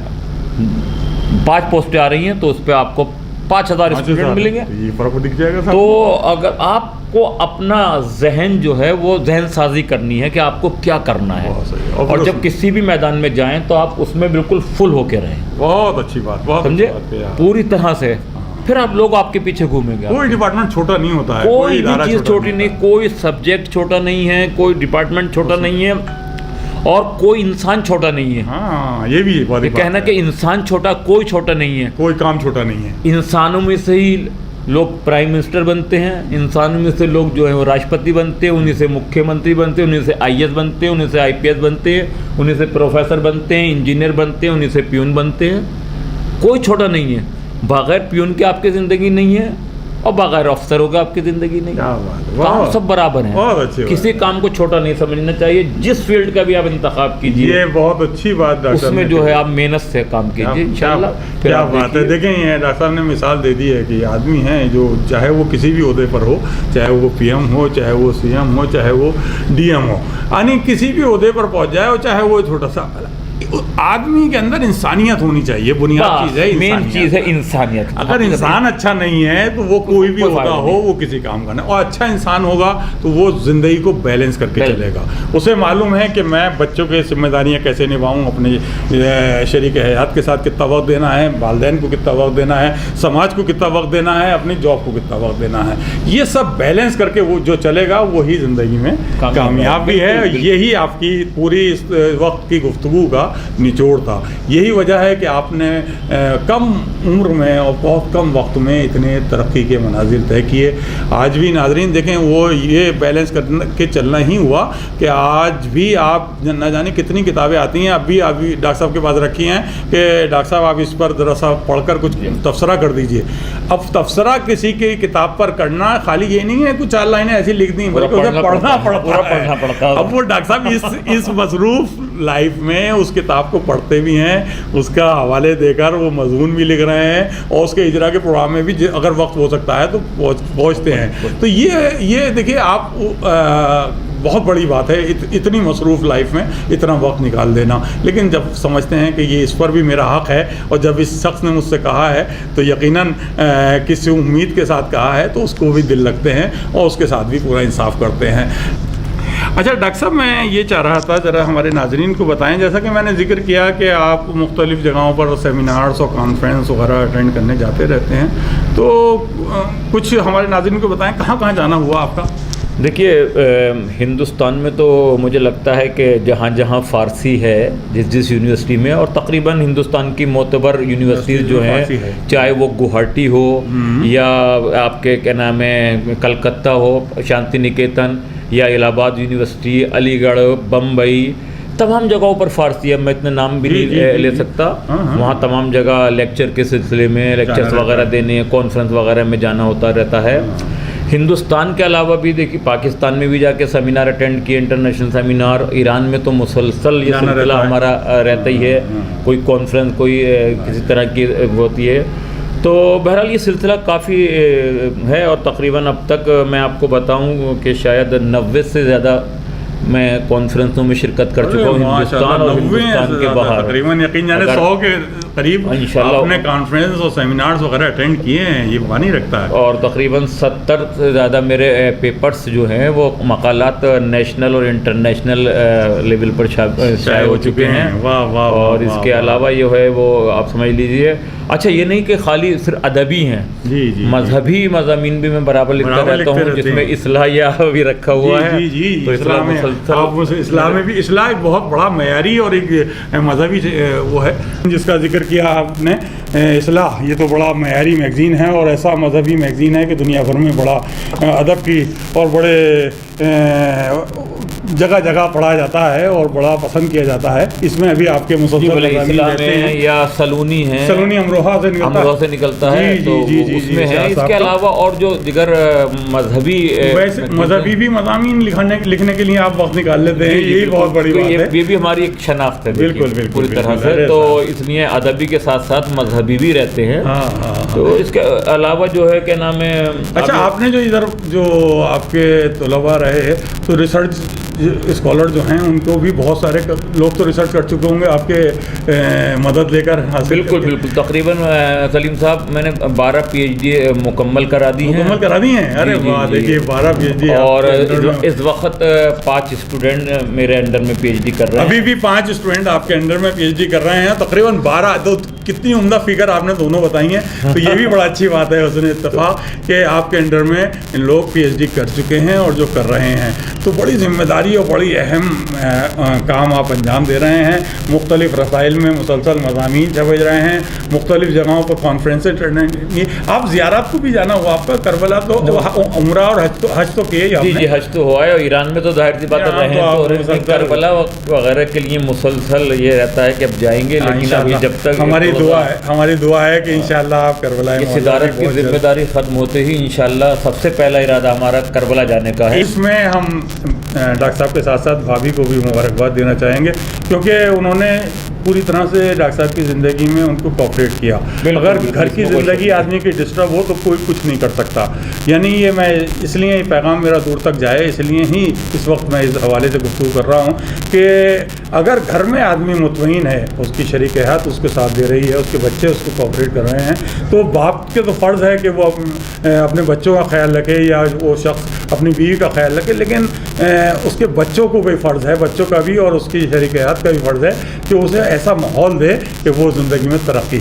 5 پوسٹیں آ رہی ہیں تو اس پہ آپ کو 5000 اسٹوڈنٹ ملیں گے. یہ فرق دکھ جائے گا. تو اگر آپ کو اپنا ذہن جو ہے وہ ذہن سازی کرنی ہے کہ آپ کو کیا کرنا ہے، اور جب کسی بھی میدان میں جائیں تو آپ اس میں بالکل فل ہو کے رہیں. بہت اچھی بات، بہت سمجھے، پوری طرح سے. پھر آپ لوگ آپ کے پیچھے گھومیں گے. کوئی ڈپارٹمنٹ چھوٹا نہیں ہوتا ہے، کوئی بھی چیز چھوٹی نہیں، کوئی سبجیکٹ چھوٹا نہیں ہے، کوئی ڈپارٹمنٹ چھوٹا نہیں ہے، اور کوئی انسان چھوٹا نہیں ہے. ہاں یہ بھی یہ کہنا کہ انسان چھوٹا، کوئی چھوٹا نہیں ہے، کوئی کام چھوٹا نہیں ہے. انسانوں میں سے ہی لوگ پرائم منسٹر بنتے ہیں، انسانوں میں سے لوگ جو ہیں وہ راشٹرپتی بنتے ہیں، انہیں سے مکھیہ منتری بنتے ہیں، انہیں سے IAS بنتے ہیں، انہیں سے IPS بنتے ہیں، انہیں سے پروفیسر بنتے ہیں، انجینئر بنتے ہیں، انہیں سے پیون بنتے ہیں. کوئی چھوٹا نہیں ہے. بغیر پیون کے آپ کی زندگی نہیں ہے، اور بغیر افسر ہوگا آپ کی زندگی نہیں. کام سب برابر ہیں، کسی کام کو چھوٹا نہیں سمجھنا چاہیے. جس فیلڈ کا بھی آپ انتخاب کیجیے، یہ بہت اچھی بات اس میں جو ہے آپ محنت سے کام کیجیے انشاءاللہ. کیا بات ہے. دیکھیں یہ ڈاکٹر صاحب نے مثال دے دی ہے کہ آدمی ہیں جو چاہے وہ کسی بھی عہدے پر ہو، چاہے وہ PM ہو، چاہے وہ CM ہو، چاہے وہ DM ہو، یعنی کسی بھی عہدے پر پہنچ جائے، اور چاہے وہ چھوٹا سا آدمی کے اندر انسانیت ہونی چاہیے، بنیاد چیز ہے، مین چیز ہے انسانیت. اگر انسان اچھا نہیں ہے تو وہ کوئی بھی عہدہ ہو وہ کسی کام کا نہیں. اور اچھا انسان ہوگا تو وہ زندگی کو بیلنس کر کے چلے گا. اسے معلوم ہے کہ میں بچوں کے ذمہ داریاں کیسے نبھاؤں، اپنے شریک حیات کے ساتھ کتنا وقت دینا ہے، والدین کو کتنا وقت دینا ہے، سماج کو کتنا وقت دینا ہے، اپنی جاب کو کتنا وقت دینا ہے. یہ سب بیلنس کر کے وہ جو چلے گا وہی زندگی میں کامیاب بھی ہے. یہی آپ کی پوری اس وقت کی گفتگو کا نچوڑ تھا. یہی وجہ ہے کہ آپ نے کم عمر میں اور بہت کم وقت میں اتنے ترقی کے منازل طے کیے. آج بھی ناظرین دیکھیں وہ یہ بیلنس کر کے چلنا ہی ہوا کہ آج بھی آپ نہ جانے کتنی کتابیں آتی ہیں. ابھی ڈاکٹر صاحب کے پاس رکھی ہیں کہ ڈاکٹر صاحب آپ اس پر ذرا سا پڑھ کر کچھ تبصرہ کر دیجئے. اب تبصرہ کسی کی کتاب پر کرنا خالی یہ نہیں ہے کچھ 4 لائنیں ایسی لکھ دیں، بلکہ اسے پڑھنا پڑتا ہے. اب وہ ڈاکٹر صاحب اس مصروف لائف میں اس کتاب کو پڑھتے بھی ہیں، اس کا حوالے دے کر وہ مضمون بھی لکھ رہے ہیں، اور اس کے اجرا کے پروگرام میں بھی اگر وقت ہو سکتا ہے تو پہنچتے ہیں. تو یہ دیکھیے آپ بہت بڑی بات ہے اتنی مصروف لائف میں اتنا وقت نکال دینا. لیکن جب سمجھتے ہیں کہ یہ اس پر بھی میرا حق ہے، اور جب اس شخص نے مجھ سے کہا ہے تو یقیناً کسی امید کے ساتھ کہا ہے تو اس کو بھی دل لگتے ہیں اور اس کے ساتھ بھی پورا انصاف کرتے ہیں. اچھا ڈاکٹر صاحب میں یہ چاہ رہا تھا ذرا ہمارے ناظرین کو بتائیں، جیسا کہ میں نے ذکر کیا کہ آپ مختلف جگہوں پر سیمینارز اور کانفرنس وغیرہ اٹینڈ کرنے جاتے رہتے ہیں، تو کچھ ہمارے ناظرین کو بتائیں کہاں کہاں جانا ہوا آپ کا؟ دیکھیے ہندوستان میں تو مجھے لگتا ہے کہ جہاں جہاں فارسی ہے جس یونیورسٹی میں، اور تقریباً ہندوستان کی معتبر یونیورسٹیز جو ہیں، چاہے وہ گوہاٹی ہو یا آپ کے کیا نام ہے کلکتہ ہو شانتی نکیتن، یا الہ آباد یونیورسٹی، علی گڑھ، بمبئی، تمام جگہوں پر فارسی ہے. میں اتنے نام بھی نہیں لے سکتا. وہاں تمام جگہ لیکچر کے سلسلے میں لیکچرز وغیرہ دینے، کانفرنس وغیرہ میں جانا ہوتا رہتا ہے. ہندوستان کے علاوہ بھی دیکھیے پاکستان میں بھی جا کے سیمینار اٹینڈ کیے، انٹرنیشنل سیمینار. ایران میں تو مسلسل یہ سلسلہ ہمارا رہتا ہی ہے، کوئی کانفرنس کوئی کسی طرح کی ہوتی ہے. تو بہرحال یہ سلسلہ کافی ہے، اور تقریباً اب تک میں آپ کو بتاؤں کہ شاید 90 سے زیادہ میں کانفرنسوں میں شرکت کر چکا ہوں ہندوستان اور ہندوستان کے باہر. تقریباً یقین جانے 100 کے قریب آپ نے کانفرنس اور سیمینارز وغیرہ اٹینڈ کیے ہیں، یہ معنی رکھتا ہے. اور تقریباً 70 سے زیادہ میرے پیپرز جو ہیں وہ مقالات نیشنل اور انٹرنیشنل لیول پر شائع ہو چکے ہیں. اور اس کے علاوہ یہ ہے وہ آپ سمجھ لیجئے. اچھا یہ نہیں کہ خالی صرف ادبی ہیں، مذہبی مضامین بھی میں برابر لکھتا رہتا ہوں، جس میں اصلاحیہ بھی رکھا ہوا ہے. تو اسلام میں بھی اصلاح ایک بہت بڑا معیاری اور ایک مذہبی وہ ہے جس کا ذکر کیا آپ نے. اصلاح یہ تو بڑا معیاری میگزین ہے اور ایسا مذہبی میگزین ہے کہ دنیا بھر میں بڑا ادب کی اور بڑے جگہ جگہ پڑھا جاتا ہے اور بڑا پسند کیا جاتا ہے. اس میں ابھی آپ کے مسلسل یا سلونی ہے، سلونی امروہہ سے نکلتا ہے، تو اس میں ہے. اس کے علاوہ اور جو دیگر مذہبی بھی مضامین لکھنے کے لیے آپ وقت نکال لیتے ہیں، یہی بہت بڑی بات ہے. یہ بھی ہماری ایک شناخت ہے بالکل پوری طرح سے. تو اس لیے ادبی کے ساتھ ساتھ مذہبی بھی رہتے ہیں. تو اس کے علاوہ جو ہے کیا نام ہے. اچھا آپ نے جو ادھر جو آپ کے طلباء رہے تو ریسرچ اسکالر جو ہیں ان کو بھی بہت سارے لوگ تو ریسرچ کر چکے ہوں گے آپ کے مدد لے کر. بالکل تقریباً سلیم صاحب میں نے 12 PhD مکمل کرا دی ہیں. ارے واہ، دیکھیے 12 PhD. اور اس وقت 5 اسٹوڈنٹ میرے انڈر میں PhD کر رہے ہیں. ابھی بھی 5 اسٹوڈنٹ آپ کے انڈر میں PhD کر رہے ہیں. تقریباً 12. تو کتنی عمدہ فگر آپ نے دونوں بتائی ہیں. تو یہ بھی بڑا اچھی بات ہے حسن اتفاق کہ آپ کے انڈر میں لوگ PhD کر چکے ہیں اور جو کر رہے ہیں. تو بڑی ذمہ داری اور بڑی اہم کام آپ انجام دے رہے ہیں. مختلف رسائل میں مسلسل مضامین چھپے رہے ہیں، مختلف جگہوں پر کانفرنسیں. آپ زیارات کو بھی جانا ہوا آپ کا کربلا، تو عمرہ اور حج تو کیے ہی آپ نے؟ جی حج تو ہوا ہے، اور ایران میں تو ظاہر سی بات ہے کربلا وغیرہ کے لیے مسلسل یہ رہتا ہے کہ اب جائیں گے. لیکن ابھی جب تک ہماری دعا ہے کہ انشاءاللہ آپ کربلا کی صدارت کی ذمہ داری ختم ہوتے ہی انشاءاللہ سب سے پہلا ارادہ ہمارا کربلا جانے کا ہے. اس میں ہم ڈاکٹر صاحب کے ساتھ ساتھ بھابھی کو بھی مبارکباد دینا چاہیں گے، کیونکہ انہوں نے پوری طرح سے ڈاکٹر صاحب کی زندگی میں ان کو کوآپریٹ کیا. اگر گھر کی زندگی آدمی کی ڈسٹرب ہو تو کوئی کچھ نہیں کر سکتا. یعنی یہ میں اس لیے یہ پیغام میرا دور تک جائے اس لیے ہی اس وقت میں اس حوالے سے گفتگو کر رہا ہوں کہ اگر گھر میں آدمی مطمئن ہے, اس کی شریک حیات اس کے ساتھ دے رہی ہے, اس کے بچے اس کو کوآپریٹ کر رہے ہیں, تو باپ کے تو فرض ہے کہ وہ اپنے بچوں کا خیال رکھے یا وہ شخص اپنی بیوی کا خیال رکھے, لیکن اس کے بچوں کو بھی فرض ہے, بچوں کا بھی اور اس کی شریک حیات کا بھی فرض ہے کہ اسے ایسا ماحول دے کہ وہ زندگی میں ترقی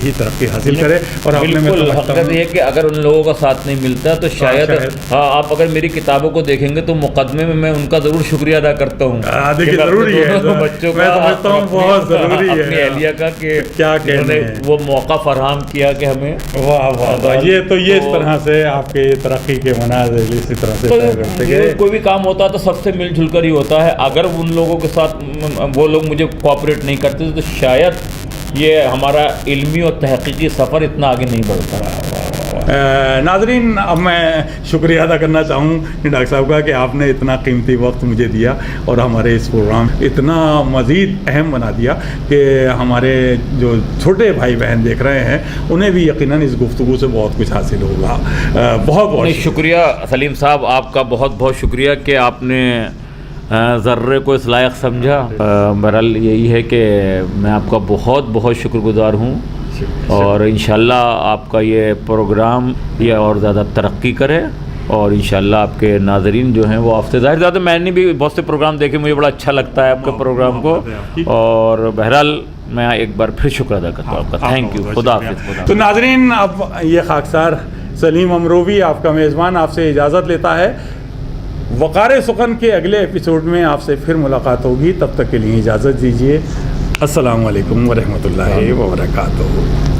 حاصل کرے. اور بالکل حقیقت یہ کہ اگر ان لوگوں کا ساتھ نہیں ملتا تو شاید آپ اگر میری کتابوں کو دیکھیں گے تو مقدمے میں ان کا ضرور شکریہ ادا کرتا ہوں. دیکھیے ضروری ہے بچوں میں سمجھتا ہوں بہت ضروری ہے اپنی اہلیہ کا کہ کیا کہنے وہ موقع فراہم کیا کہ ہمیں. واہ واہ, یہ تو یہ اس طرح سے آپ کے ترقی کے مناظر اسی طرح سے طے کرتے گئے. کوئی بھی کام ہوتا ہے تو سب سے مل جل کر ہی ہوتا ہے. اگر ان لوگوں کے ساتھ وہ لوگ مجھے کوآپریٹ نہیں کرتے تو شاید یہ ہمارا علمی اور تحقیقی سفر اتنا آگے نہیں بڑھتا. ناظرین, اب میں شکریہ ادا کرنا چاہوں ڈاکٹر صاحب کا کہ آپ نے اتنا قیمتی وقت مجھے دیا اور ہمارے اس پروگرام اتنا مزید اہم بنا دیا کہ ہمارے جو چھوٹے بھائی بہن دیکھ رہے ہیں انہیں بھی یقیناً اس گفتگو سے بہت کچھ حاصل ہوگا. بہت بہت شکریہ سلیم صاحب, آپ کا بہت بہت شکریہ کہ آپ نے ذرے کو اس لائق سمجھا. بہرحال یہی ہے کہ میں آپ کا بہت بہت شکر گزار ہوں اور انشاءاللہ آپ کا یہ پروگرام یہ اور زیادہ ترقی کرے اور انشاءاللہ آپ کے ناظرین جو ہیں وہ آپ سے ظاہر زیادہ, میں نے بھی بہت سے پروگرام دیکھے, مجھے بڑا اچھا لگتا ہے آپ کے پروگرام کو. اور بہرحال میں ایک بار پھر شکر ادا کرتا ہوں آپ کا. تھینک یو, خدا حافظ. تو ناظرین, اب یہ خاکسار سلیم امروی آپ کا میزبان آپ سے اجازت لیتا ہے. وقار سخن کے اگلے ایپیسوڈ میں آپ سے پھر ملاقات ہوگی, تب تک کے لیے اجازت دیجیے. السلام علیکم ورحمۃ اللہ وبرکاتہ.